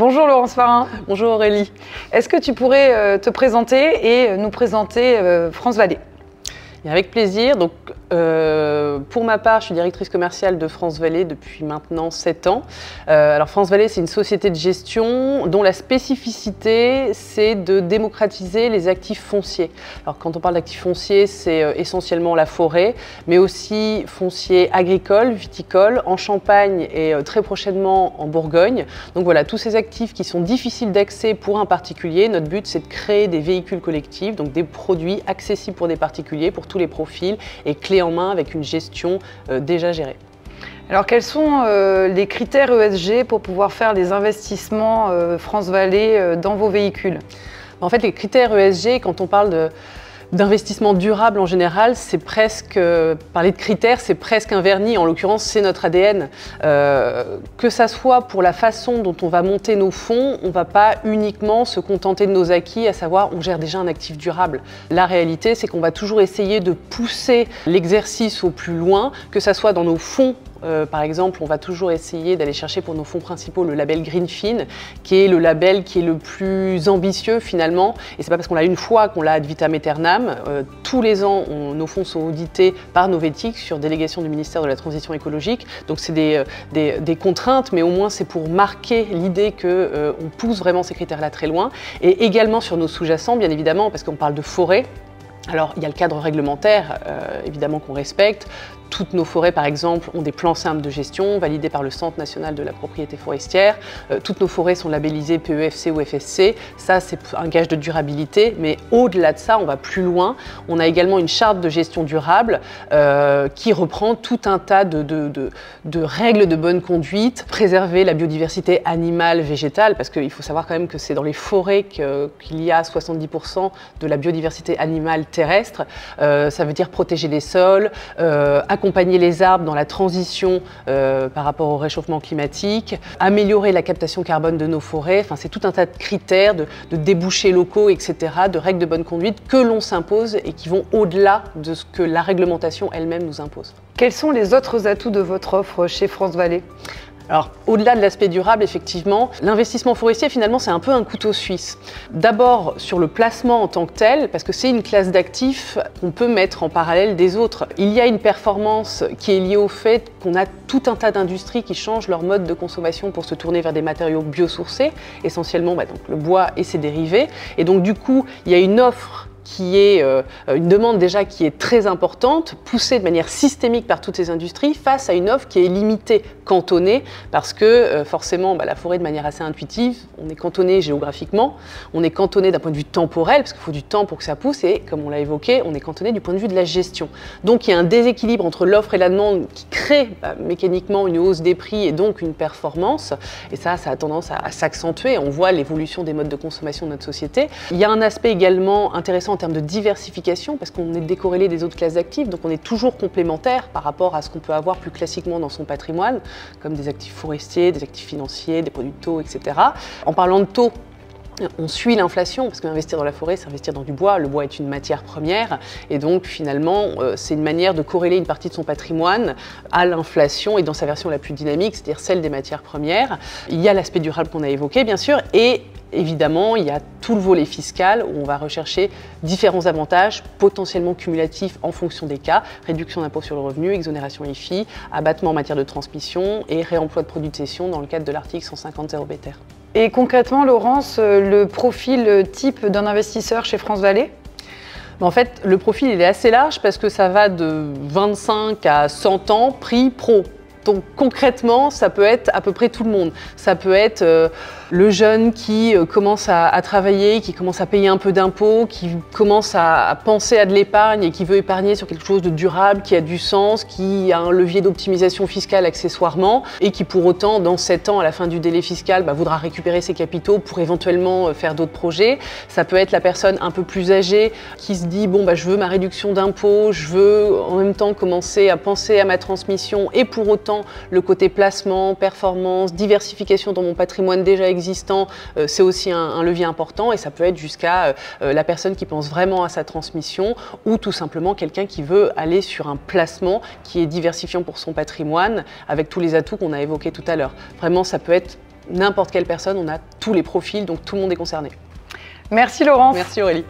Bonjour Laurence Farin. Bonjour Aurélie. Est-ce que tu pourrais te présenter et nous présenter France Vallée? Avec plaisir. Donc, pour ma part, je suis directrice commerciale de France Vallée depuis maintenant 7 ans. Alors France Vallée, c'est une société de gestion dont la spécificité, c'est de démocratiser les actifs fonciers. Alors quand on parle d'actifs fonciers, c'est essentiellement la forêt, mais aussi foncier agricole, viticole, en Champagne et très prochainement en Bourgogne. Donc voilà, tous ces actifs qui sont difficiles d'accès pour un particulier. Notre but, c'est de créer des véhicules collectifs, donc des produits accessibles pour des particuliers, pour tous les profils et clés en main avec une gestion déjà gérée. Alors quels sont les critères ESG pour pouvoir faire les investissements France Vallée dans vos véhicules? En fait, les critères ESG, quand on parle d'investissement durable en général, c'est presque, parler de critères, c'est presque un vernis, en l'occurrence c'est notre ADN. Que ça soit pour la façon dont on va monter nos fonds, on ne va pas uniquement se contenter de nos acquis, à savoir on gère déjà un actif durable. La réalité, c'est qu'on va toujours essayer de pousser l'exercice au plus loin, que ça soit dans nos fonds. Par exemple, on va toujours essayer d'aller chercher pour nos fonds principaux le label Greenfin, qui est le label qui est le plus ambitieux finalement. Et c'est pas parce qu'on l'a une fois qu'on l'a ad vitam aeternam. Tous les ans, nos fonds sont audités par Novetic sur délégation du ministère de la Transition écologique. Donc c'est des contraintes, mais au moins c'est pour marquer l'idée qu'on pousse vraiment ces critères-là très loin. Et également sur nos sous-jacents, bien évidemment, parce qu'on parle de forêt. Alors, il y a le cadre réglementaire, évidemment, qu'on respecte. Toutes nos forêts, par exemple, ont des plans simples de gestion validés par le Centre national de la propriété forestière. Toutes nos forêts sont labellisées PEFC ou FSC. Ça, c'est un gage de durabilité. Mais au-delà de ça, on va plus loin. On a également une charte de gestion durable qui reprend tout un tas de règles de bonne conduite. Préserver la biodiversité animale, végétale, parce qu'il faut savoir quand même que c'est dans les forêts qu'il y a 70% de la biodiversité animale terrestre. Ça veut dire protéger les sols, accompagner les arbres dans la transition par rapport au réchauffement climatique, améliorer la captation carbone de nos forêts. Enfin, c'est tout un tas de critères, de débouchés locaux, etc., de règles de bonne conduite que l'on s'impose et qui vont au-delà de ce que la réglementation elle-même nous impose. Quels sont les autres atouts de votre offre chez France Vallée? Alors, au-delà de l'aspect durable, effectivement, l'investissement forestier, finalement, c'est un peu un couteau suisse. D'abord, sur le placement en tant que tel, parce que c'est une classe d'actifs qu'on peut mettre en parallèle des autres. Il y a une performance qui est liée au fait qu'on a tout un tas d'industries qui changent leur mode de consommation pour se tourner vers des matériaux biosourcés, essentiellement donc, le bois et ses dérivés. Et donc, du coup, il y a une offre qui est une demande déjà qui est très importante, poussée de manière systémique par toutes ces industries, face à une offre qui est limitée, cantonnée, parce que forcément, la forêt, de manière assez intuitive, on est cantonné géographiquement, on est cantonné d'un point de vue temporel, parce qu'il faut du temps pour que ça pousse, et comme on l'a évoqué, on est cantonné du point de vue de la gestion. Donc il y a un déséquilibre entre l'offre et la demande qui crée mécaniquement une hausse des prix et donc une performance, et ça a tendance à s'accentuer. On voit l'évolution des modes de consommation de notre société. Il y a un aspect également intéressant en termes de diversification, parce qu'on est décorrélé des autres classes d'actifs, donc on est toujours complémentaire par rapport à ce qu'on peut avoir plus classiquement dans son patrimoine, comme des actifs forestiers, des actifs financiers, des produits de taux, etc. En parlant de taux, on suit l'inflation, parce qu'investir dans la forêt, c'est investir dans du bois. Le bois est une matière première, et donc finalement, c'est une manière de corréler une partie de son patrimoine à l'inflation, et dans sa version la plus dynamique, c'est-à-dire celle des matières premières. Il y a l'aspect durable qu'on a évoqué, bien sûr, et évidemment, il y a tout le volet fiscal où on va rechercher différents avantages potentiellement cumulatifs en fonction des cas, réduction d'impôt sur le revenu, exonération IFI, abattement en matière de transmission et réemploi de produits de cession dans le cadre de l'article 150 ZBTR. Et concrètement, Laurence, le profil type d'un investisseur chez France Vallée? En fait, le profil il est assez large parce que ça va de 25 à 100 ans, prix pro. Donc concrètement, ça peut être à peu près tout le monde. Ça peut être le jeune qui commence à travailler, qui commence à payer un peu d'impôts, qui commence à penser à de l'épargne et qui veut épargner sur quelque chose de durable, qui a du sens, qui a un levier d'optimisation fiscale accessoirement et qui pour autant, dans 7 ans, à la fin du délai fiscal, voudra récupérer ses capitaux pour éventuellement faire d'autres projets. Ça peut être la personne un peu plus âgée qui se dit bon je veux ma réduction d'impôts, je veux en même temps commencer à penser à ma transmission et pour autant le côté placement, performance, diversification dans mon patrimoine déjà existant, c'est aussi un levier important et ça peut être jusqu'à la personne qui pense vraiment à sa transmission ou tout simplement quelqu'un qui veut aller sur un placement qui est diversifiant pour son patrimoine avec tous les atouts qu'on a évoqués tout à l'heure. Vraiment, ça peut être n'importe quelle personne, on a tous les profils, donc tout le monde est concerné. Merci Laurence. Merci Aurélie.